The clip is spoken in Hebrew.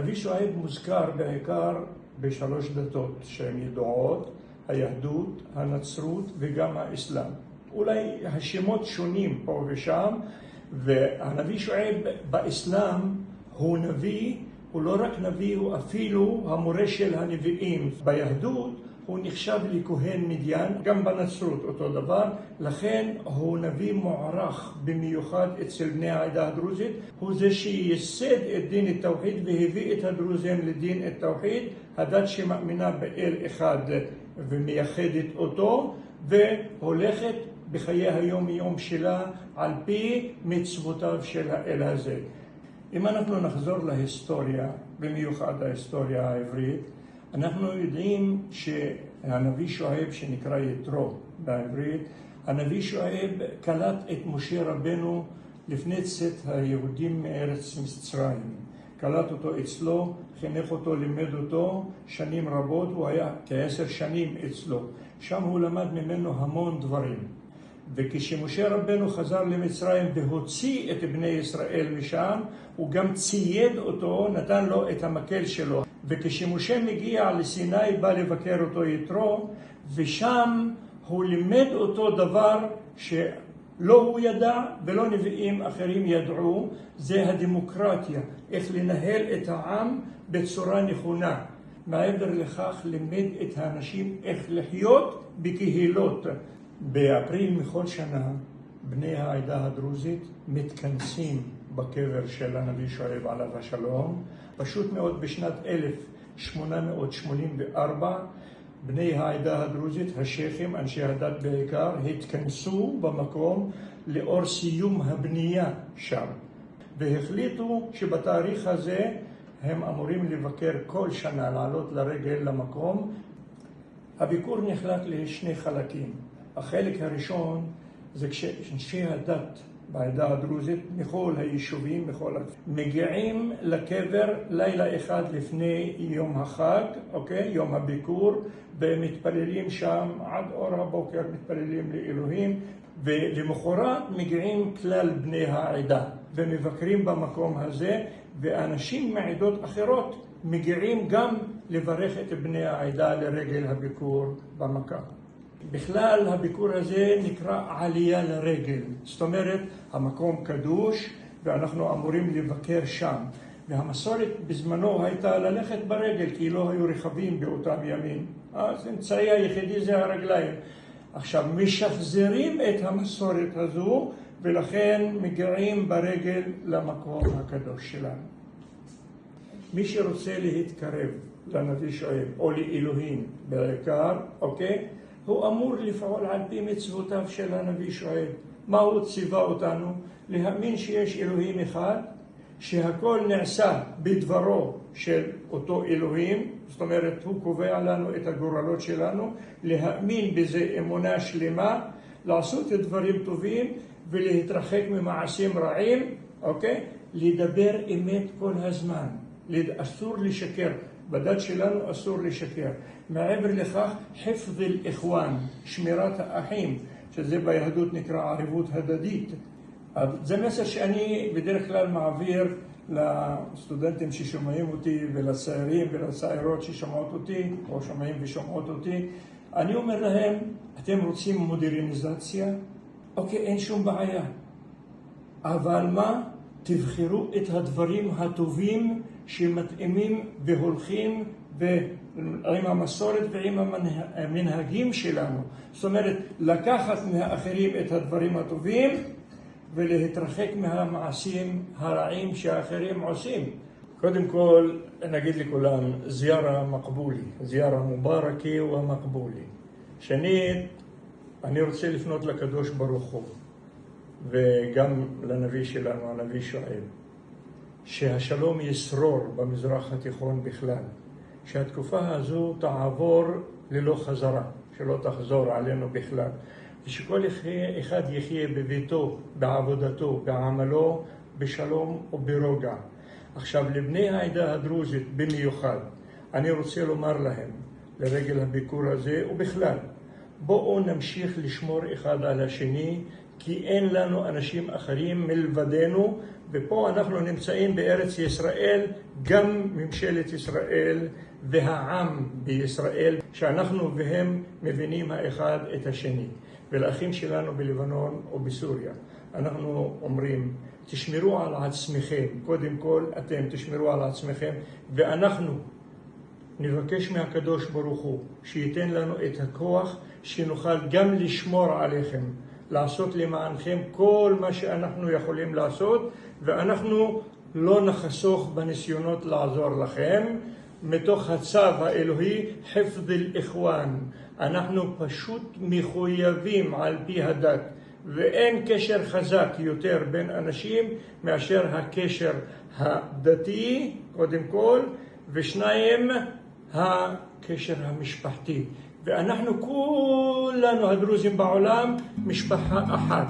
הנביא שועייב מוזכר בעיקר בשלוש דתות שהן ידועות, היהדות, הנצרות וגם האסלאם. אולי השמות שונים פה ושם, והנביא שועייב באסלאם הוא נביא, הוא לא רק נביא, הוא אפילו המורה של הנביאים. ביהדות הוא נחשב לכהן מדיין, גם בנצרות אותו דבר, לכן הוא נביא מוערך במיוחד אצל בני העדה הדרוזית. הוא זה שייסד את דין התאוחיד והביא את הדרוזים לדין התאוחיד, הדת שמאמינה באל אחד ומייחדת אותו, והולכת בחיי היום יום שלה על פי מצוותיו של האל הזה. אם אנחנו נחזור להיסטוריה, במיוחד ההיסטוריה העברית, אנחנו יודעים שהנביא שועייב, שנקרא יתרו בעברית, הנביא שועייב קלט את משה רבנו לפני צאת היהודים מארץ מצרים. קלט אותו אצלו, חינך אותו, לימד אותו שנים רבות, הוא היה כ10 שנים אצלו. שם הוא למד ממנו המון דברים. וכשמשה רבנו חזר למצרים והוציא את בני ישראל משם, הוא גם צייד אותו, נתן לו את המקל שלו. וכשמשה מגיע לסיני, בא לבקר אותו יתרו, ושם הוא לימד אותו דבר שלא הוא ידע ולא נביאים אחרים ידעו, זה הדמוקרטיה, איך לנהל את העם בצורה נכונה. מעבר לכך לימד את האנשים איך לחיות בקהילות. באפריל מכל שנה בני העדה הדרוזית מתכנסים בקבר של הנביא שועייב עליו השלום. פשוט מאוד בשנת 1884 בני העדה הדרוזית, השייחים, אנשי הדת בעיקר, התכנסו במקום לאור סיום הבנייה שם. והחליטו שבתאריך הזה הם אמורים לבקר כל שנה, לעלות לרגל למקום. הביקור נחלק לשני חלקים. החלק הראשון זה כשאנשי הדת בעדה הדרוזית מכל היישובים, מגיעים לקבר לילה אחד לפני יום החג, יום הביקור, ומתפללים שם עד אור הבוקר, מתפללים לאלוהים, ולמחרת מגיעים כלל בני העדה ומבקרים במקום הזה, ואנשים מעדות אחרות מגיעים גם לברך את בני העדה לרגל הביקור במקום. בכלל הביקור הזה נקרא עלייה לרגל, זאת אומרת המקום קדוש ואנחנו אמורים לבקר שם, והמסורת בזמנו הייתה ללכת ברגל כי לא היו רכבים באותם ימים, אז אמצעי היחידי זה הרגליים. עכשיו משחזרים את המסורת הזו ולכן מגיעים ברגל למקום הקדוש שלנו. מי שרוצה להתקרב לנביא שועייב או לאלוהים בעיקר, הוא אמור לפעול על פי מצוותיו של הנביא שועייב. מה הוא ציווה אותנו? להאמין שיש אלוהים אחד, שהכל נעשה בדברו של אותו אלוהים, זאת אומרת הוא קובע לנו את הגורלות שלנו, להאמין בזה אמונה שלמה, לעשות דברים טובים ולהתרחק ממעשים רעים, לדבר אמת כל הזמן, אסור לשקר. בדת שלנו אסור לשקר. מעבר לכך, חפז אל-איחואן, שמירת האחים, שזה ביהדות נקרא ערבות הדדית. זה מסר שאני בדרך כלל מעביר לסטודנטים ששומעים אותי ולצעירים ולצעירות ששומעות אותי, או שומעים ושומעות אותי. אני אומר להם, אתם רוצים מודרניזציה? אין שום בעיה. אבל מה? תבחרו את הדברים הטובים שמתאימים והולכים עם המסורת ועם המנהגים שלנו. זאת אומרת, לקחת מהאחרים את הדברים הטובים ולהתרחק מהמעשים הרעים שהאחרים עושים. קודם כל, נגיד לכולם, זיארה מקבולי, זיארה מוברקי ומקבולי. שנית, אני רוצה לפנות לקדוש ברוך הוא, וגם לנביא שלנו, הנביא שועייב, שהשלום ישרור במזרח התיכון בכלל, שהתקופה הזו תעבור ללא חזרה, שלא תחזור עלינו בכלל, ושכל אחד יחיה בביתו, בעבודתו, בעמלו, בשלום וברוגע. עכשיו, לבני העדה הדרוזית במיוחד, אני רוצה לומר להם, לרגל הביקור הזה ובכלל, בואו נמשיך לשמור אחד על השני, כי אין לנו אנשים אחרים מלבדנו, ופה אנחנו נמצאים בארץ ישראל, גם ממשלת ישראל והעם בישראל, שאנחנו והם מבינים האחד את השני. ולאחים שלנו בלבנון או בסוריה, אנחנו אומרים, תשמרו על עצמכם, קודם כל אתם תשמרו על עצמכם, ואנחנו נבקש מהקדוש ברוך הוא שייתן לנו את הכוח שנוכל גם לשמור עליכם, לעשות למענכם כל מה שאנחנו יכולים לעשות, ואנחנו לא נחסוך בניסיונות לעזור לכם, מתוך הצו האלוהי, חפד אל-איחואן. אנחנו פשוט מחויבים על פי הדת, ואין קשר חזק יותר בין אנשים מאשר הקשר הדתי, קודם כל, ושניים, הקשר המשפחתי. ואנחנו כולנו הדרוזים בעולם משפחה אחת.